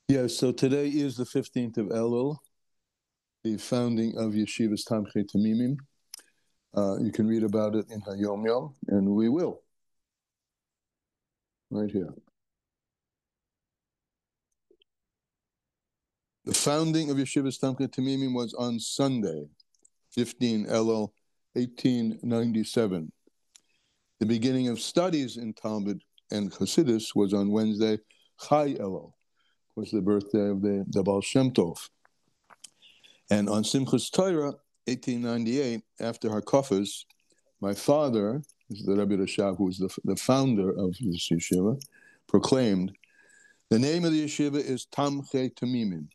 Yes, so today is the 15th of Elul, the founding of Yeshivas Tamchei Tamimim. You can read about it in Hayom Yom, and we will. Right here. The founding of Yeshivas Tamchei Tamimim was on Sunday, 15 Elul, 1897. The beginning of studies in Talmud and Chassidus was on Wednesday, Chai Elul, was the birthday of the Baal Shem Tov. And on Simchas Torah, 1898, after Hakafas, my father, the Rebbe Rashab, who was the founder of this yeshiva, proclaimed, the name of the yeshiva is Tamchei Tamimim.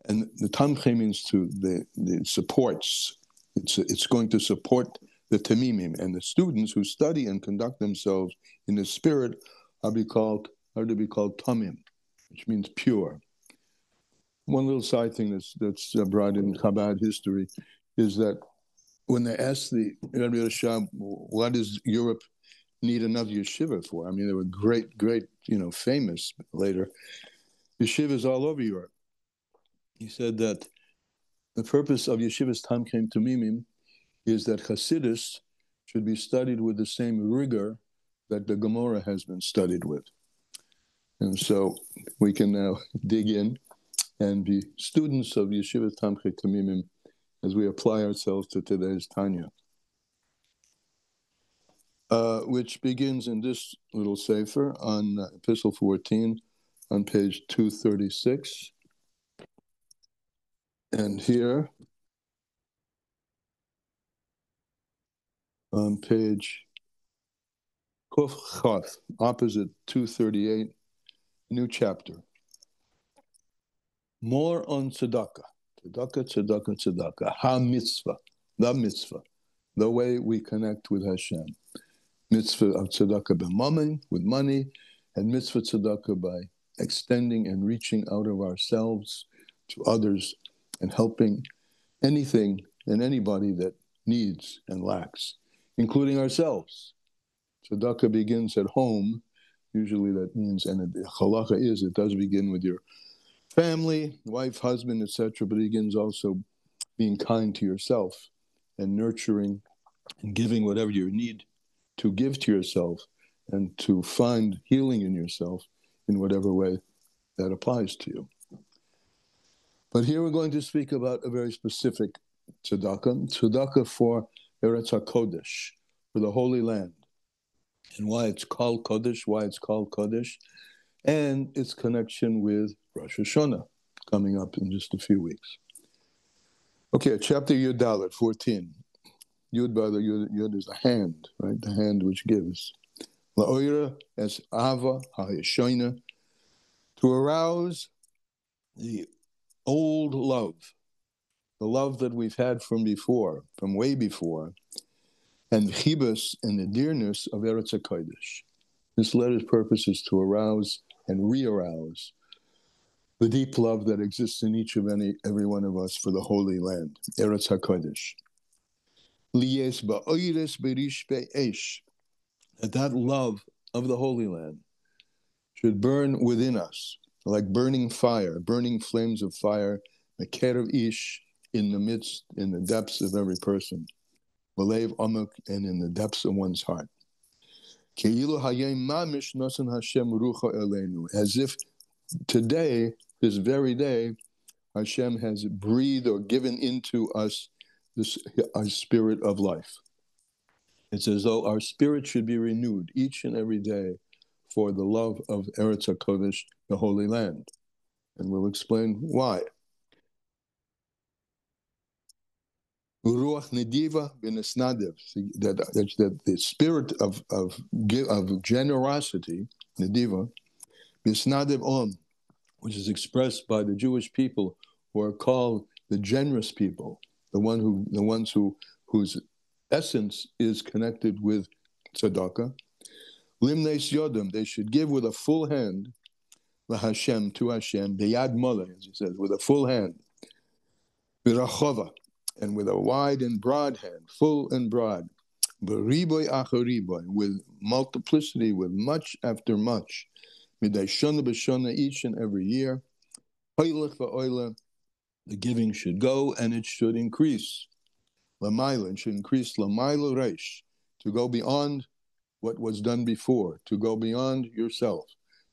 And the Tamchei means the supports. It's going to support the Tamimim. And the students who study and conduct themselves in the spirit are to be called Tamim, which means pure. One little side thing that's brought in Chabad history is that when they asked the Rebbe Rashab, what does Europe need another yeshiva for? I mean, they were great, famous later yeshivas all over Europe. He said that the purpose of Yeshivas Tamchei Tamimim is that Hasidus should be studied with the same rigor that the Gemara has been studied with. And so we can now dig in and be students of Yeshivas Tamchei Tamimim as we apply ourselves to today's Tanya, which begins in this little sefer on Epistle 14 on page 236. And here on page Kuf Chaf, opposite 238, new chapter. More on tzedakah. Tzedakah. Ha-mitzvah, the mitzvah, the way we connect with Hashem. Mitzvah of tzedakah b'mammon, with money, and mitzvah tzedakah by extending and reaching out of ourselves to others and helping anything and anybody that needs and lacks, including ourselves. Tzedakah begins at home. Usually that means, and the halacha is, it does begin with your family, wife, husband, etc., but it begins also being kind to yourself and nurturing and giving whatever you need to give to yourself and to find healing in yourself in whatever way that applies to you. But here we're going to speak about a very specific tzedakah for Eretz HaKodesh, for the Holy Land, and why it's called Kodesh, and its connection with Rosh Hashanah, coming up in just a few weeks. Okay, chapter Yud Dalet, 14. Yud, by the Yud is a hand, right? The hand which gives. La'oira es ava ha'yeshoina, to arouse the old love, the love that we've had from before, from way before, and chibas and the dearness of Eretz HaKodesh. This letter's purpose is to arouse and re-arouse the deep love that exists in each of every one of us for the Holy Land, Eretz HaKodesh. Liyes ba'oires berish be'esh, that love of the Holy Land should burn within us, like burning fire, burning flames of fire, mekerev ish, in the depths of every person, belev amuk, and in the depths of one's heart. Keilu hayem mamish nasan Hashem rucha elenu, as if today, this very day, Hashem has breathed or given into us our spirit of life. It's as though our spirit should be renewed each and every day for the love of Eretz HaKodesh, the Holy Land. And we'll explain why. Ruach nediva b'nesnadev, that the spirit of generosity, nediva, b'nesnadev on, which is expressed by the Jewish people who are called the generous people, the ones whose essence is connected with tzedakah. Limneis yodam, they should give with a full hand, LaHashem, to Hashem, beyad moleh, as he says, with a full hand, birachova, and with a wide and broad hand, full and broad, b'riboy achariboy, with multiplicity, with much after much, midday shana b'shana, each and every year. Hoylech va'oila, the giving should go and it should increase. Lamaila, it should increase lamaila reish, to go beyond what was done before, to go beyond yourself,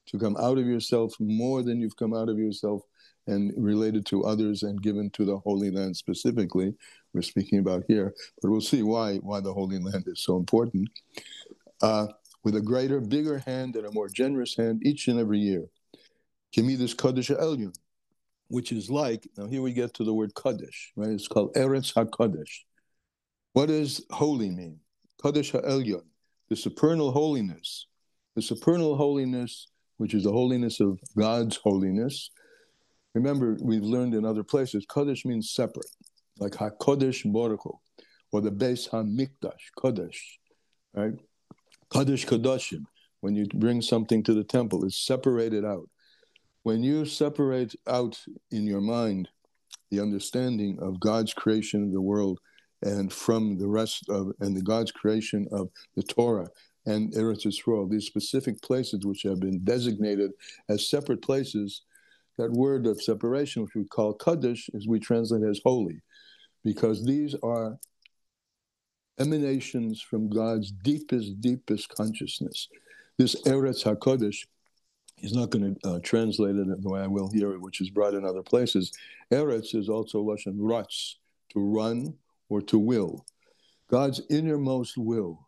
to come out of yourself more than you've come out of yourself and related to others and given to the Holy Land specifically, we're speaking about here. But we'll see why the Holy Land is so important. With a greater, bigger hand and a more generous hand each and every year. Kemidas Kodesh Elyon, which is like, now here we get to the word Kodesh, right? It's called Eretz HaKodesh. What does holy mean? Kodesh HaElyon, the supernal holiness. The supernal holiness, which is the holiness of God's holiness. Remember, we've learned in other places, Kodesh means separate, like HaKodesh Baruch Hu, or the Beis HaMikdash, Kodesh, right? Kodesh Kodashim, when you bring something to the temple, it's separated out. When you separate out in your mind the understanding of God's creation of the world and from the rest of, and the God's creation of the Torah and Eretz Yisrael, these specific places which have been designated as separate places, that word of separation, which we call Kaddish, is we translate as holy, because these are emanations from God's deepest, deepest consciousness. This Eretz HaKodesh, he's not going to translate it the way I will here, which is brought in other places. Eretz is also Lashon Ratz, to run or to will. God's innermost will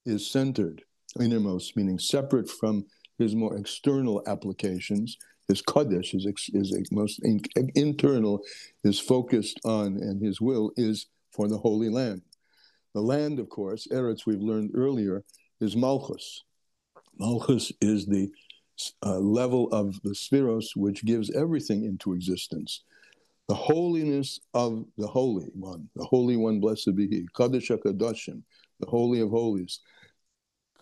is centered, innermost meaning separate from his more external applications. His Kodesh, his most internal, is focused on, and his will is for the Holy Land. The land, of course, Eretz, we've learned earlier, is Malchus. Malchus is the level of the Spheros which gives everything into existence. The holiness of the Holy One, blessed be He, Kadosh HaKadoshim, the Holy of Holies,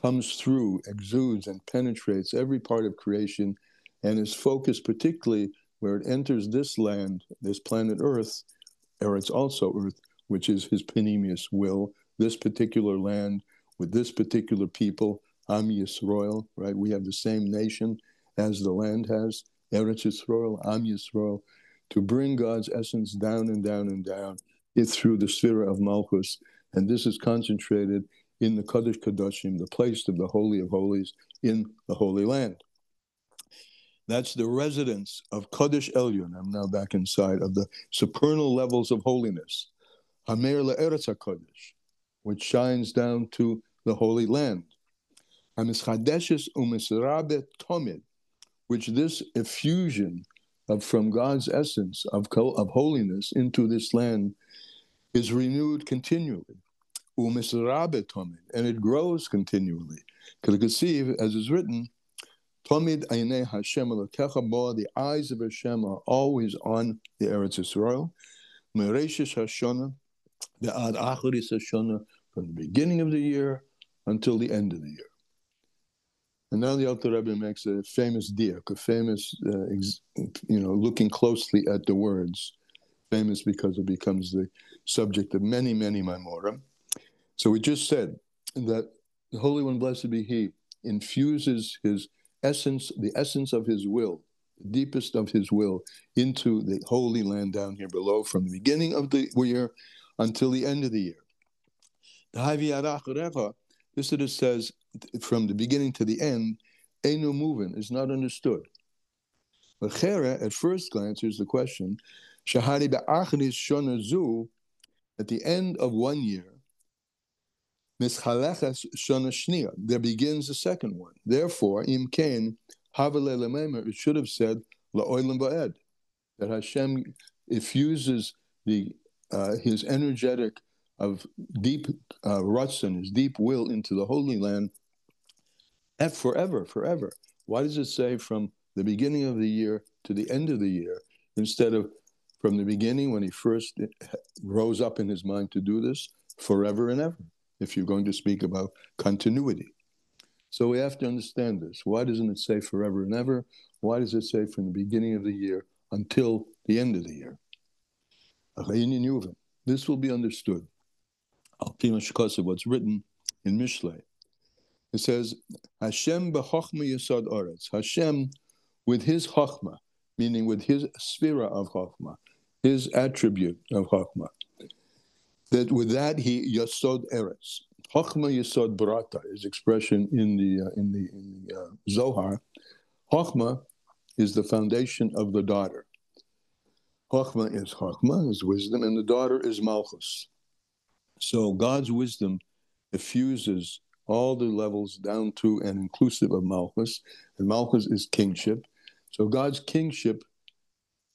comes through, exudes, and penetrates every part of creation, and is focused particularly where it enters this land, this planet Earth, Eretz also Earth, which is his Panemius will, this particular land with this particular people, Am Yisrael, right? We have the same nation as the land has, Eretz Yisrael, Am Yisrael, to bring God's essence down and down and down through the sphere of Malchus. And this is concentrated in the Kodesh Kodashim, the place of the Holy of Holies in the Holy Land. That's the residence of Kodesh Elyon. I'm now back inside of the supernal levels of holiness. Hamer le'eretz HaKodesh, which shines down to the Holy Land. Hamischadeshes u'misrabe tomid, which this effusion from God's essence of holiness into this land is renewed continually. U'misrabe tomid, and it grows continually. Because as is written, Tomid Einei Hashem Elokecha Bo, the eyes of Hashem are always on the Eretz Yisrael. Mereishes Hashana, the Ad Acharis Hashana, from the beginning of the year until the end of the year. And now the Alter Rebbe makes a famous diak, a famous, looking closely at the words, famous because it becomes the subject of many, many Maimorim. So we just said that the Holy One, blessed be He, infuses his essence, the essence of his will, the deepest of his will, into the Holy Land down here below, from the beginning of the year until the end of the year. The Havi Arach, this it says, from the beginning to the end, Einu Muvin, is not understood. At first glance, here's the question, Shahari Ba'achris Shona Zu, at the end of 1 year, Mischalechas Shona Shnia, there begins the second one. Therefore, Im Kain, Havale Lememer, it should have said, La'olam Ba'ed, that Hashem effuses his energetic of deep Ratzon, his deep will into the Holy Land forever. Why does it say from the beginning of the year to the end of the year, instead of from the beginning when he first rose up in his mind to do this, forever and ever, if you're going to speak about continuity? So we have to understand this. Why doesn't it say forever and ever? Why does it say from the beginning of the year until the end of the year? This will be understood. Al-Pima Shkos of what's written in Mishlei. It says, Hashem b'chochma yesod oretz. Hashem with his chochma, meaning with his sphera of chochma, his attribute of chochma. That with that he yesod eretz. Chochma yesod brata is expression in the Zohar. Chochma is the foundation of the daughter. Chochma is wisdom, and the daughter is malchus. So God's wisdom diffuses all the levels down to and inclusive of malchus, and malchus is kingship. So God's kingship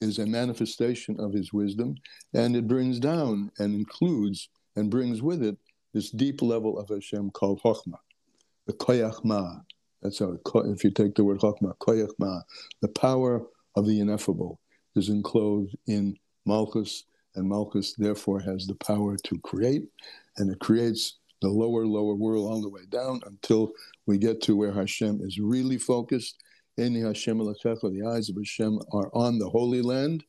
is a manifestation of his wisdom, and it brings down and includes and brings with it this deep level of Hashem called chochma, the koyach ma. That's how, if you take the word chochma, koyach ma, the power of the ineffable is enclosed in malchus, and malchus therefore has the power to create, and it creates the lower world all the way down until we get to where Hashem is really focused. Eni Hashem Elokecha, the eyes of Hashem are on the Holy Land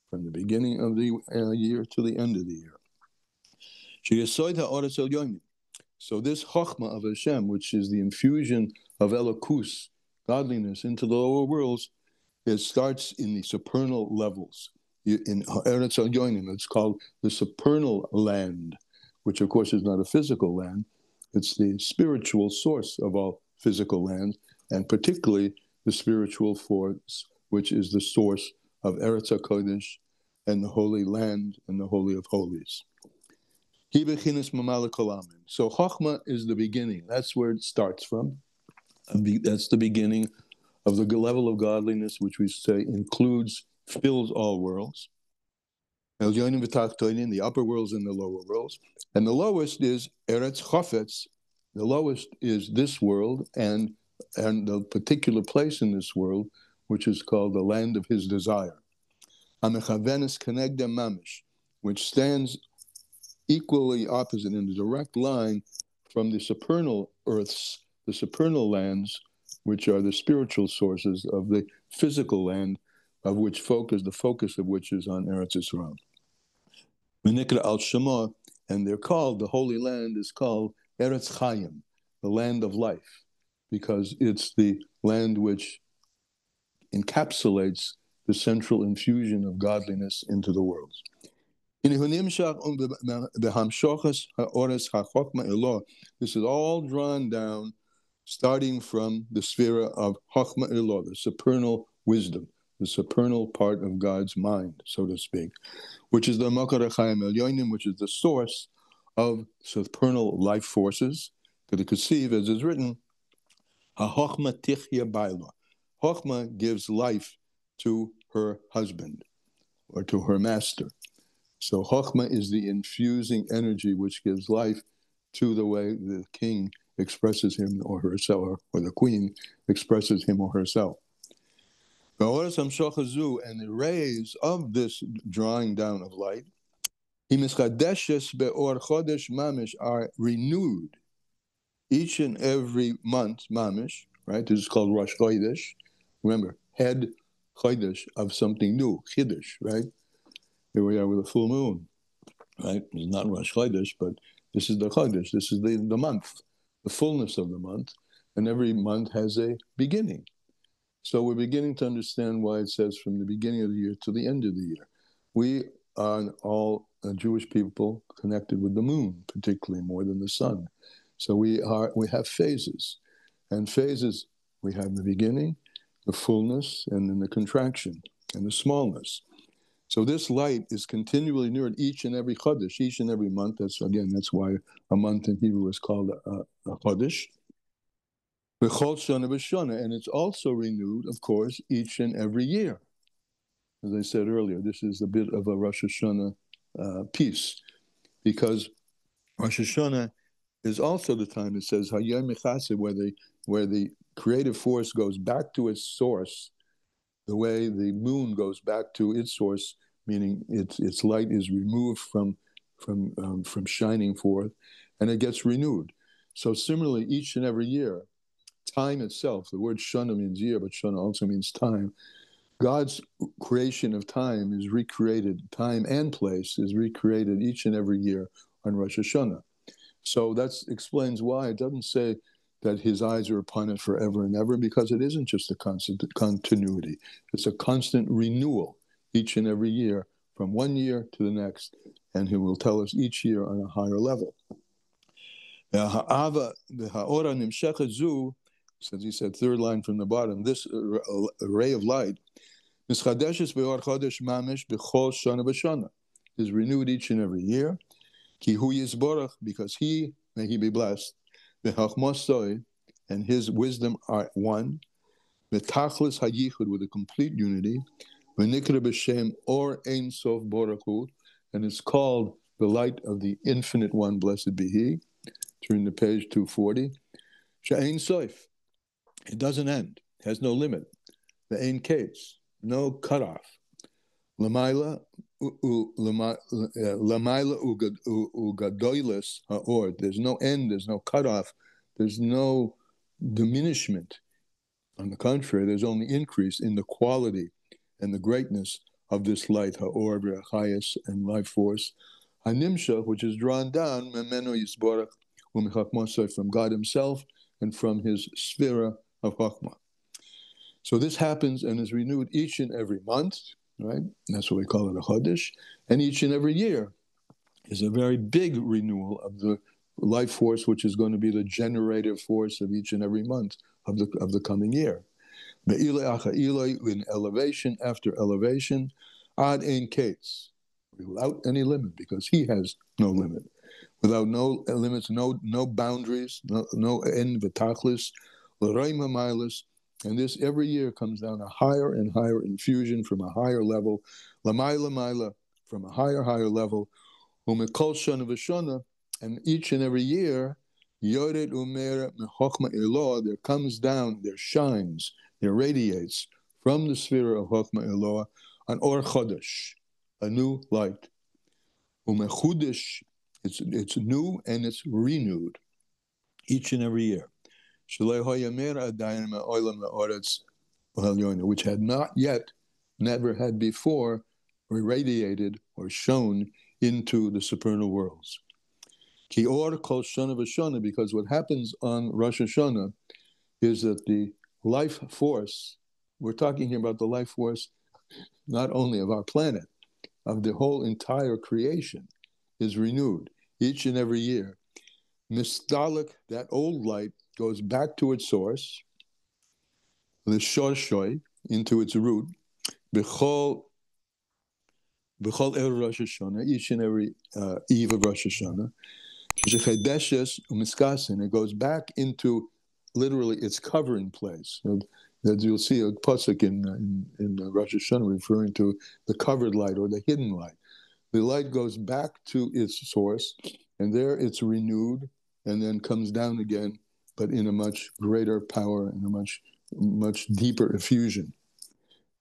from the beginning of the year to the end of the year. So this chochma of Hashem, which is the infusion of elokus, godliness, into the lower worlds, it starts in the supernal levels. In Eretz Elyonim, it's called the supernal land, which of course is not a physical land. It's the spiritual source of all physical land, and particularly the spiritual force, which is the source of Eretz HaKodesh and the Holy Land and the Holy of Holies. So Chochmah is the beginning. That's where it starts from. That's the beginning of the level of godliness, which we say fills all worlds. The upper worlds and the lower worlds. And the lowest is Eretz Chafetz. The lowest is this world and the particular place in this world, which is called the land of his desire. Amechavenes Kenegda Mamish, which stands equally opposite in a direct line from the supernal earths, the supernal lands, which are the spiritual sources of the physical land, of which the focus of which is on Eretz Yisrael. Menikra al Shema, and the Holy Land is called Eretz Chaim, the land of life, because it's the land which encapsulates the central infusion of godliness into the worlds. This is all drawn down, starting from the sphere of Chochma Eloh, the supernal wisdom, the supernal part of God's mind, so to speak, which is the Makar HaChaim Elyonim, which is the source of supernal life forces. To the Kesiv, as is written, HaChochma Tichya Baila. Chochma gives life to her husband, or to her master. So Chochma is the infusing energy which gives life to the way the king expresses him or herself, or the queen expresses him or herself. And the rays of this drawing down of light are renewed each and every month, mamish, right? This is called Rosh Chodesh. Remember, head Chodesh of something new, Chiddush, right? Here we are with a full moon, right? It's not Rosh Chodesh, but this is the Chodesh. This is the month, the fullness of the month, and every month has a beginning. So we're beginning to understand why it says from the beginning of the year to the end of the year. We are all Jewish people connected with the moon, particularly more than the sun. So we have phases, and phases we have the beginning, the fullness, and then the contraction and the smallness. So this light is continually near each and every Chodesh, each and every month. That's why a month in Hebrew is called a Chodesh. And it's also renewed, of course, each and every year. As I said earlier, this is a bit of a Rosh Hashanah piece, because Rosh Hashanah is also the time it says Hayom Mechaseh, where the creative force goes back to its source, the way the moon goes back to its source, meaning its light is removed from shining forth, and it gets renewed. So similarly, each and every year, time itself, the word Shana means year, but Shana also means time. God's creation of time is recreated, time and place is recreated each and every year on Rosh Hashanah. So that explains why it doesn't say that his eyes are upon it forever and ever, because it isn't just a constant continuity. It's a constant renewal each and every year, from one year to the next, and he will tell us each year on a higher level. Since he said third line from the bottom, this ray of light is renewed each and every year, because he, may he be blessed, and his wisdom are one, with a complete unity, or Ein Sof Baruch Hu, and it's called the light of the infinite one, blessed be he. Turn to page 240. She'ein Sof, it doesn't end, it has no limit. The Ein Kates, no cutoff. Lamaila ugadoilis ha'or, there's no end, there's no cutoff, there's no diminishment. On the contrary, there's only increase in the quality and the greatness of this light, ha'or, v'achayis, and life force, ha'nimshach, which is drawn down, memeno yisborach, from God himself and from his sphere of Chachma. So this happens and is renewed each and every month, right? That's what we call it, a Chodesh. And each and every year is a very big renewal of the life force, which is going to be the generative force of each and every month of the coming year. In elevation after elevation, ad ein kates, without any limit, because he has no limit. Without no limits, no boundaries, no end v'tachlis, l'roim ha'mailis, and this every year comes down a higher and higher infusion from a higher level, l'mayla maila, from a higher level, u'mekol shana v'shana, and each and every year, yored umer mechokma eloah, there comes down, there shines, there radiates from the sphere of Chokma Eloah an or chodesh, a new light. Umechudesh, it's new and it's renewed each and every year. Which had not yet, never had before, irradiated or shone into the supernal worlds. Ki or kol shana v'shana, because what happens on Rosh Hashanah is that the life force, we're talking here about the life force not only of our planet, of the whole entire creation, is renewed each and every year. Mistalik, that old light, goes back to its source, the shorshoy, into its root, b'chol er Rosh Hashanah, each and every eve of Rosh Hashanah, it goes back into literally its covering place. That you'll see a pasuk in Rosh Hashanah referring to the covered light or the hidden light. The light goes back to its source, and there it's renewed, and then comes down again, but in a much greater power and a much deeper effusion.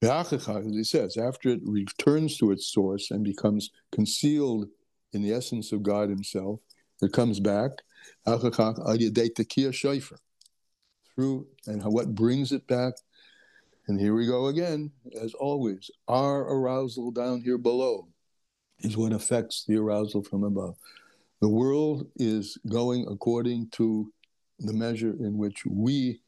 As he says, after it returns to its source and becomes concealed in the essence of God himself, it comes back through, and what brings it back, and here we go again, as always, our arousal down here below is what affects the arousal from above. The world is going according to the measure in which we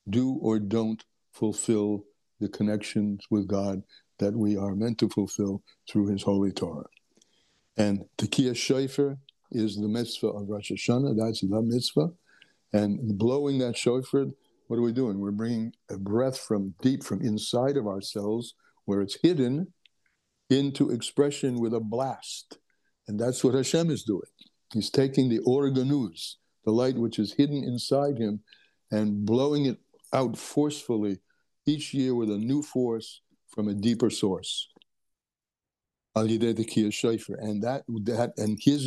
do or don't fulfill the connections with God that we are meant to fulfill through his holy Torah. And Tekiyah Shofar is the mitzvah of Rosh Hashanah, that's the mitzvah. And blowing that shofar, what are we doing? We're bringing a breath from deep, from inside of ourselves, where it's hidden, into expression with a blast. And that's what Hashem is doing. He's taking the organuz, the light which is hidden inside him, and blowing it out forcefully each year with a new force from a deeper source. And his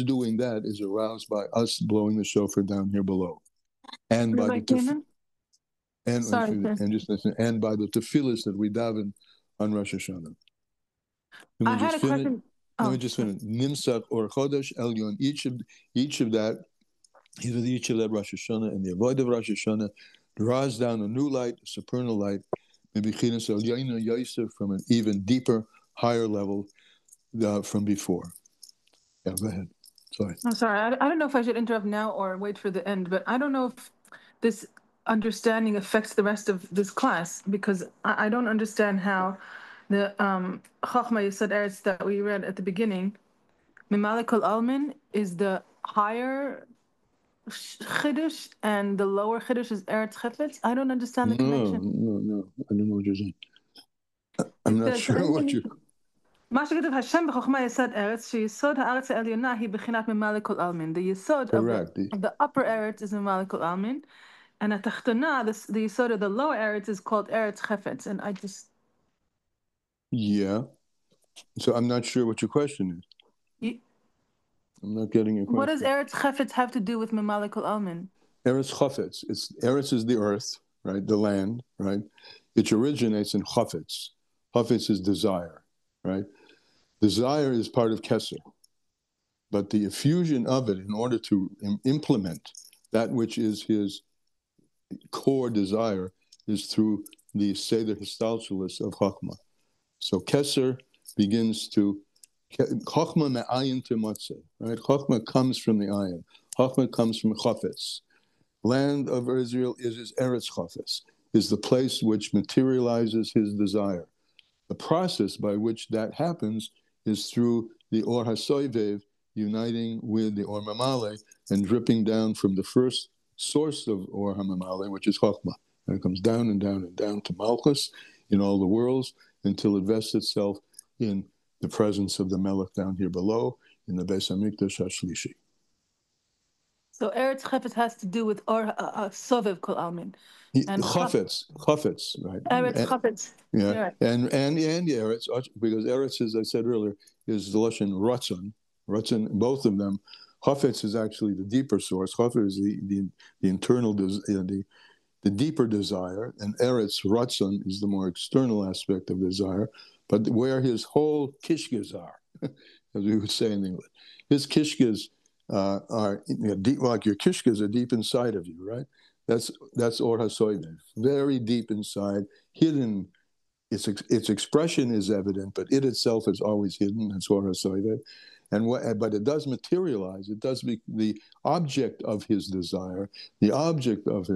doing that is aroused by us blowing the shofar down here below. And by the and by the tefillas that we daven on Rosh Hashanah. I had a question. Let me just finish. Nimsach or Chodesh Elyon. Each of that, either each of that Rosh Hashanah and the avoid of Rosh Hashanah, draws down a new light, a supernal light, from an even deeper, higher level from before. Yeah, go ahead. Sorry. I'm sorry. I don't know if I should interrupt now or wait for the end, but I don't know if this understanding affects the rest of this class, because I don't understand how the Chachma Yesod Eretz that we read at the beginning, Mimalik al-Almin, is the higher Chiddush and the lower Chiddush is Eretz Chefetz. I don't understand the connection. No. I don't know what you're saying. I'm not sure what you... מה שכתוב, השם בחוכמה יסוד ארץ, שיסוד הארץ העליונה היא בחינת ממלא כל עלמין. The yesod of the upper eretz is ממלא כל עלמין, and התחתונה, the yesod of the lower eretz is called eretz chefetz, and I just... Yeah. So I'm not sure what your question is. I'm not getting your question. What does eretz chefetz have to do with ממלא כל עלמין? Eretz chafetz. Eretz is the earth, right? The land, right? It originates in chafetz. Chafetz is desire, right? Desire is part of Kesser, but the effusion of it in order to implement that which is his core desire is through the Seder Histalshalis of Chachma. So Kesser begins to, Chachma me'ayin to matzeh, right? Chachma comes from the ayin. Chachma comes from Chafetz. Land of Israel is Eretz Chafetz, is the place which materializes his desire. The process by which that happens is through the Or HaSoivev uniting with the Or Mamale and dripping down from the first source of Or HaMamale, which is Chokhmah. And it comes down and down and down to Malchus in all the worlds until it vests itself in the presence of the Melech down here below in the Beis HaMikdash HaShlishi. So Eretz Chefetz has to do with Or Sovev Kol Almin. Chafetz, right? Eretz Chafetz. Yeah, right. and Eretz, because Eretz, as I said earlier, is the Lashon Ratzon. Ratzon, both of them. Chafetz is actually the deeper source. Chafetz is the internal, the deeper desire, and Eretz Ratzon is the more external aspect of desire. But where his whole kishkas are, as we would say in English, his kishkas are deep, like your kishkas are deep inside of you, right? That's Or HaSoivev, very deep inside, hidden. Its expression is evident, but it itself is always hidden. That's Or HaSoivev, but it does materialize. It does be the object of his desire, the object of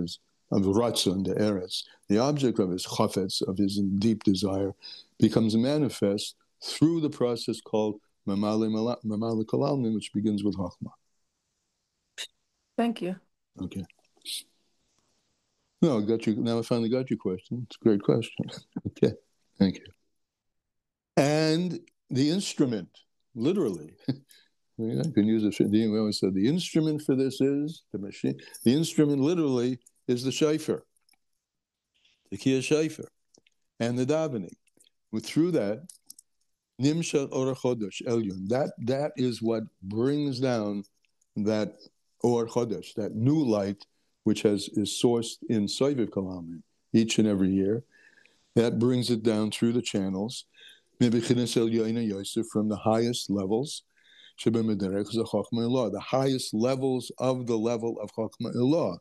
Ratzon, the Eretz, the object of his Chafetz, of his deep desire, becomes manifest through the process called Mamale Kol Almin, which begins with Chachma. Thank you. Okay. No, I got you. Now I finally got your question. It's a great question. Okay, thank you. And the instrument, literally, I can use it. We always said the instrument for this is the machine. The instrument literally is the shayfer, the kiyah shayfer, and the davening. Through that, nimshal or chodesh elyon. That is what brings down that or chodesh, that new light, which is sourced in Soiviv Kalamim each and every year. That brings it down through the channels, from the highest levels, the highest levels of the level of Chachma Ilah.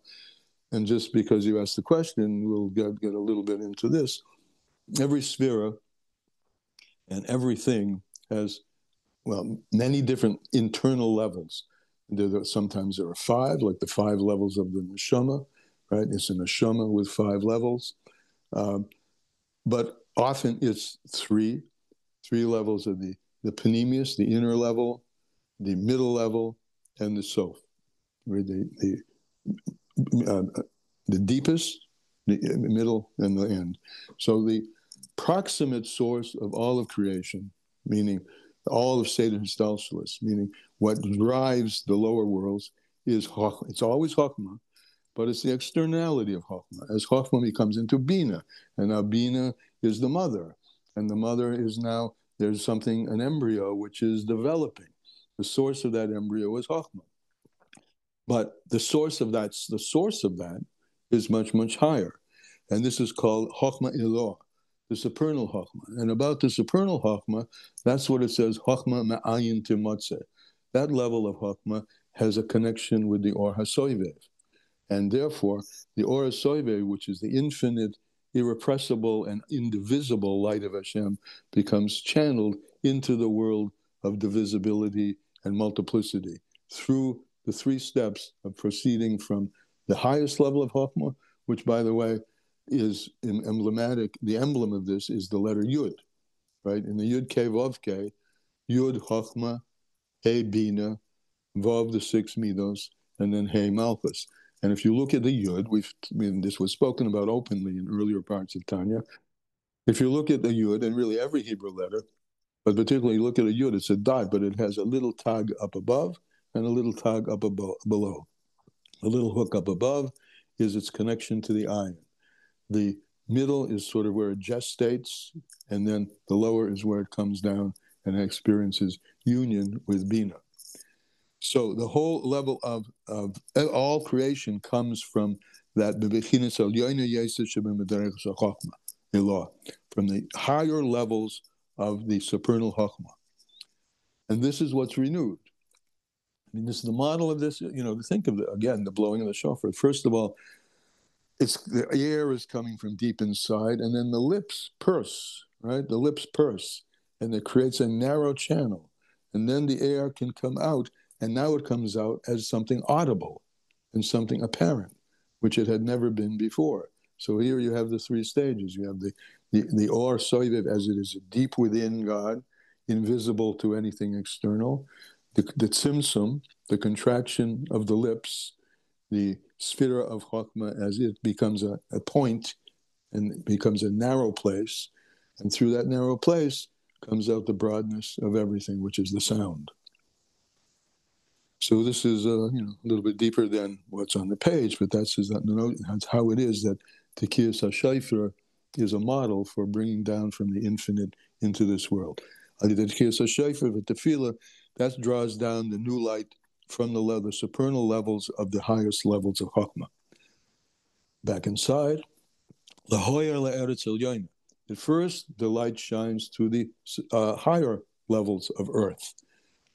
And just because you asked the question, we'll get a little bit into this. Every sphera and everything has, many different internal levels. Sometimes there are 5, like the 5 levels of the neshama, right? It's a neshama with 5 levels. But often it's 3 levels of the panemius, the inner level, the middle level, and the sof. Right? The deepest, the middle, and the end. So the proximate source of all of creation, meaning all of Seder Histalshalis, meaning what drives the lower worlds is Chachma. It's always Chachma, but it's the externality of Chachma. As Chachma becomes into Bina, and now Bina is the mother, and the mother is now, there's something, an embryo, which is developing. The source of that embryo is Chachma. But the source of that is much, much higher. And this is called Chachma Ilah, the supernal Chachma. And about the supernal Chachma, that's what it says, Chachma me'ayin timatzeh. That level of Chachma has a connection with the Or HaSoivev. And therefore, the Or HaSoivev, which is the infinite, irrepressible, and indivisible light of Hashem, becomes channeled into the world of divisibility and multiplicity through the 3 steps of proceeding from the highest level of Chachma, which, by the way, is emblematic. The emblem of this is the letter Yud, right? In the Yud Kei Vav Kei, Yud Chochma, Hey Bina, Vav the six Midos, and then Hey Malchus. And if you look at the Yud, this was spoken about openly in earlier parts of Tanya. If you look at the Yud, and really every Hebrew letter, but particularly look at a Yud, it's a dot, but it has a little tag up above and a little tag up below. The little hook up above is its connection to the ayin. The middle is sort of where it gestates, and then the lower is where it comes down and experiences union with Bina. So the whole level of all creation comes from that from the higher levels of the supernal Chachma. And this is what's renewed. I mean, this is the model of this, think of, again, the blowing of the shofar. First of all, the air is coming from deep inside, and then the lips purse, right? The lips purse, and it creates a narrow channel. And then the air can come out, and now it comes out as something audible and something apparent, which it had never been before. So here you have the three stages. You have the or soivev, as it is deep within God, invisible to anything external. The tzimtzum, the contraction of the lips, the sphera of Chokmah, as it becomes a point and becomes a narrow place. And through that narrow place comes out the broadness of everything, which is the sound. So this is a little bit deeper than what's on the page, but that's how it is that Tekiyas HaShofar is a model for bringing down from the infinite into this world. The Tekiyas HaShofar, the tefillah, that draws down the new light from the supernal levels of the highest levels of Chokmah. Back inside, Lahoyer Le'eretz Elyoin. At first, the light shines to the higher levels of earth.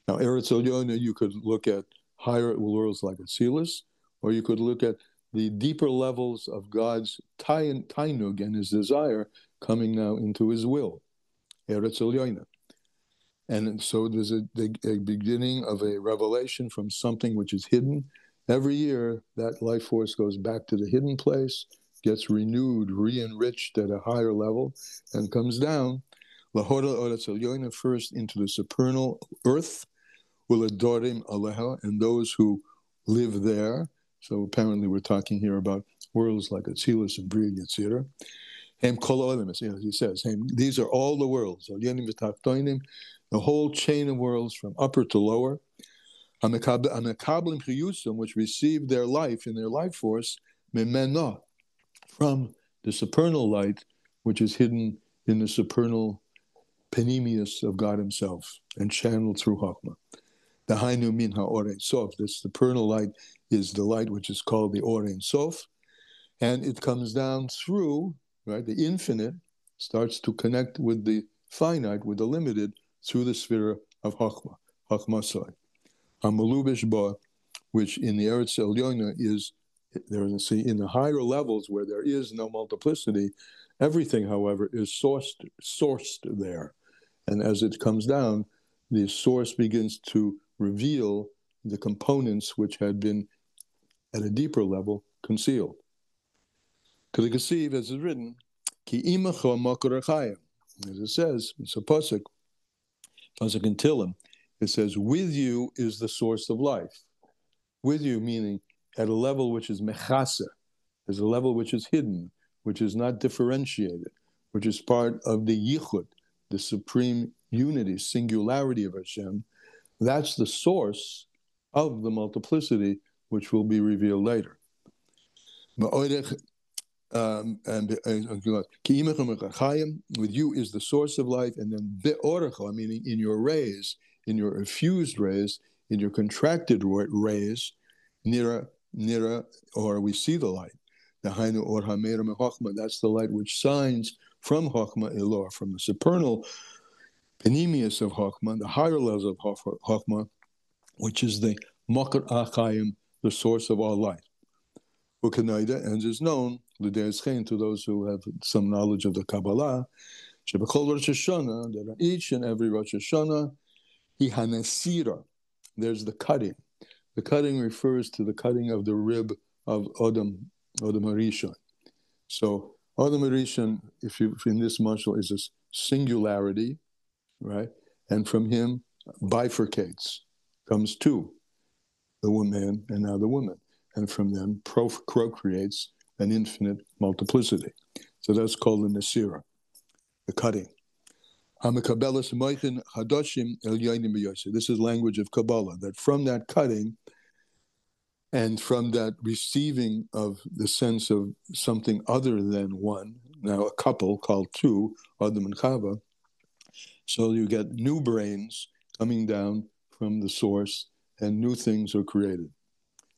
Now, Eretz Elyoin, you could look at higher worlds like Atzilus, or you could look at the deeper levels of God's tainug and his desire coming now into his will, Eretz Elyoin. And so there's a beginning of a revelation from something which is hidden. Every year, that life force goes back to the hidden place, gets renewed, re-enriched at a higher level, and comes down, first into the supernal earth, and those who live there. So apparently we're talking here about worlds like Atzilus and Bria Yetzirah. He says, these are all the worlds, the whole chain of worlds from upper to lower, which receive their life in their life force, from the supernal light, which is hidden in the supernal penimius of God himself and channeled through Chokmah. The Hainu min ha'orein sof, this supernal light is the light which is called the orein sof, and it comes down through, right, the infinite starts to connect with the finite, with the limited, through the sphere of Chokmah, Chokmah Soy. Hamalubish ba, which in the Eretz Elyoina is, in the higher levels where there is no multiplicity, everything, however, is sourced there. And as it comes down, the source begins to reveal the components which had been, at a deeper level, concealed. As is written, Ki imacho makor hachayim. As it says, it's a pasuk in Tillim. It says, with you is the source of life. With you, meaning at a level which is mechasa, as a level which is hidden, which is not differentiated, which is part of the yichud, the supreme unity, singularity of Hashem. That's the source of the multiplicity, which will be revealed later. With you is the source of life, and then be'orecha, meaning in your rays, in your effused rays, in your contracted rays, nira, or we see the light. The hainu or hameira mechachma, that's the light which shines from Chokmah Elor, from the supernal penimius of Chokmah, the higher levels of Chokmah, which is the makar achayim, the source of all life. And is known to those who have some knowledge of the Kabbalah, that each and every Rosh Hashanah, there's the cutting. The cutting refers to the cutting of the rib of Adam, Adam Harishon. So Adam Harishon, if in this mashal, is a singularity, right? And from him bifurcates, comes two, the woman and now the woman. And from them procreates an infinite multiplicity. So that's called the Nasira, the cutting. This is language of Kabbalah, that from that cutting and from that receiving of the sense of something other than one, now a couple called two, Adam and Chava, so you get new brains coming down from the source and new things are created.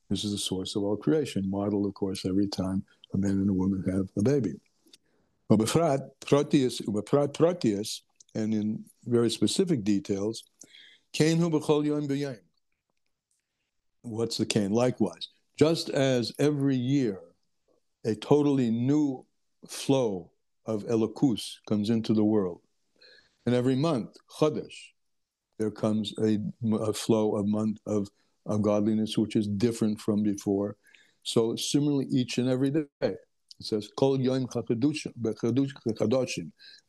This is the source of all creation, modeled, of course, every time a man and a woman have a baby. Proteus, and in very specific details, what's the Cain? Likewise, just as every year a totally new flow of Elokus comes into the world, and every month, Chodesh, there comes a flow of godliness which is different from before. So similarly, each and every day, it says, Kol Yom Chadoshim.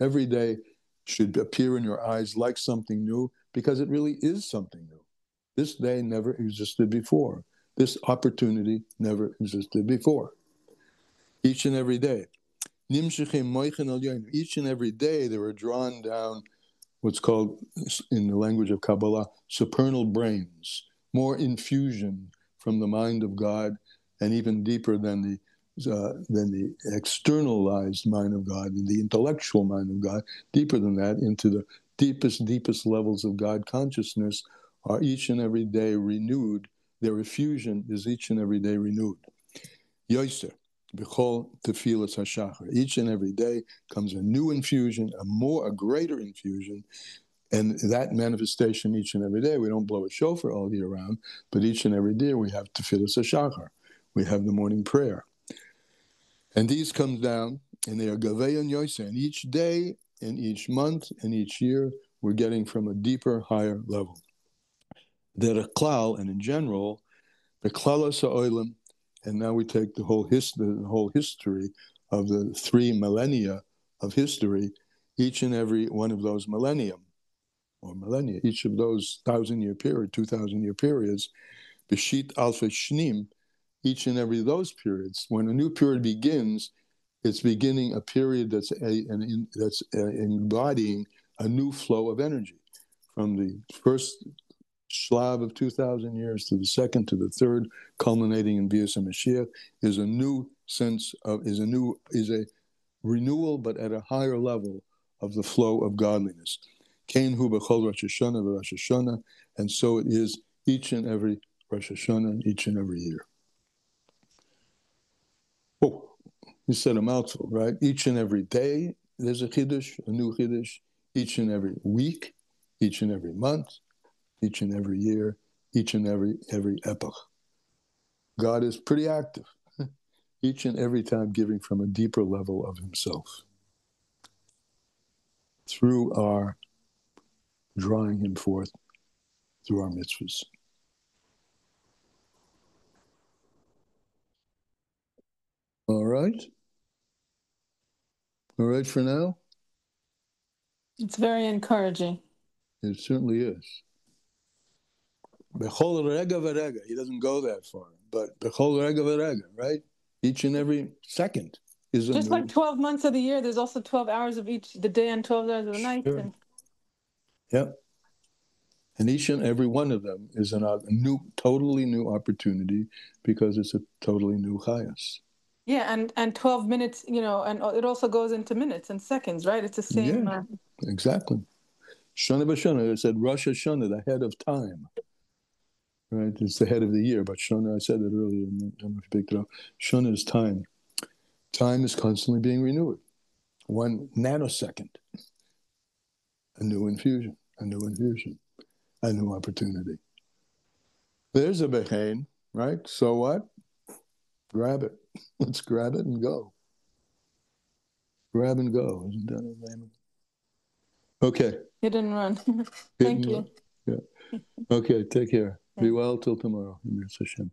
Every day should appear in your eyes like something new, because it really is something new. This day never existed before. This opportunity never existed before. Each and every day. Each and every day they were drawn down what's called, in the language of Kabbalah, supernal brains, more infusion from the mind of God, and even deeper than the externalized mind of God, and the intellectual mind of God, deeper than that, into the deepest levels of God consciousness, are each and every day renewed. Their effusion is each and every day renewed. Yoser, b'chol tefilas hashachar. Each and every day comes a new infusion, a greater infusion, and that manifestation each and every day. We don't blow a shofar all year round, but each and every day we have tefilas hashachar. We have the morning prayer, and these come down, and they are gavei and yoser. And each day, and each month, and each year, we're getting from a deeper, higher level. The klal, and in general, the klalas ha'olam. And now we take the whole history of the 3 millennia of history, each and every one of those millennia, each of those 1,000-year period, 2,000-year periods, b'shit alfei shnim, each and every of those periods. When a new period begins, it's beginning a period that's embodying a new flow of energy. From the first Shlav of 2,000 years to the second to the third, culminating in Bias and Mashiach, is a new sense of, is a renewal, but at a higher level of the flow of godliness. Kain hu b'chol Rosh Hashanah v'Rosh Hashanah, and so it is each and every Rosh Hashanah, each and every year. Oh, you said a mouthful, right? Each and every day there's a chiddush, a new chiddush. Each and every week, each and every month, each and every year, each and every epoch. God is pretty active, each and every time giving from a deeper level of himself through our drawing him forth through our mitzvahs. All right? All right for now? It's very encouraging. It certainly is. Bechol rega v'rega. He doesn't go that far, but bechol rega v'rega, right? Each and every second is just like 12 months of the year. There's also 12 hours of each the day and 12 hours of the night. Sure. Yep. And each and every one of them is a totally new opportunity, because it's a totally new chayas. Yeah, and 12 minutes, and it also goes into minutes and seconds, right? It's the same. Yeah, exactly. Shana b'shana, I said Rosh Hashanah, the head of time. Right, it's the head of the year, but Shana, I said it earlier, and I picked it up. Shana is time. Time is constantly being renewed. 1 nanosecond, a new infusion, a new opportunity. There's a bechain, right? So what? Grab it. Let's grab it and go. Grab and go. Isn't that a name? Okay. Hit and run. Thank you. Yeah. Okay, take care. Be well till tomorrow. Hashem.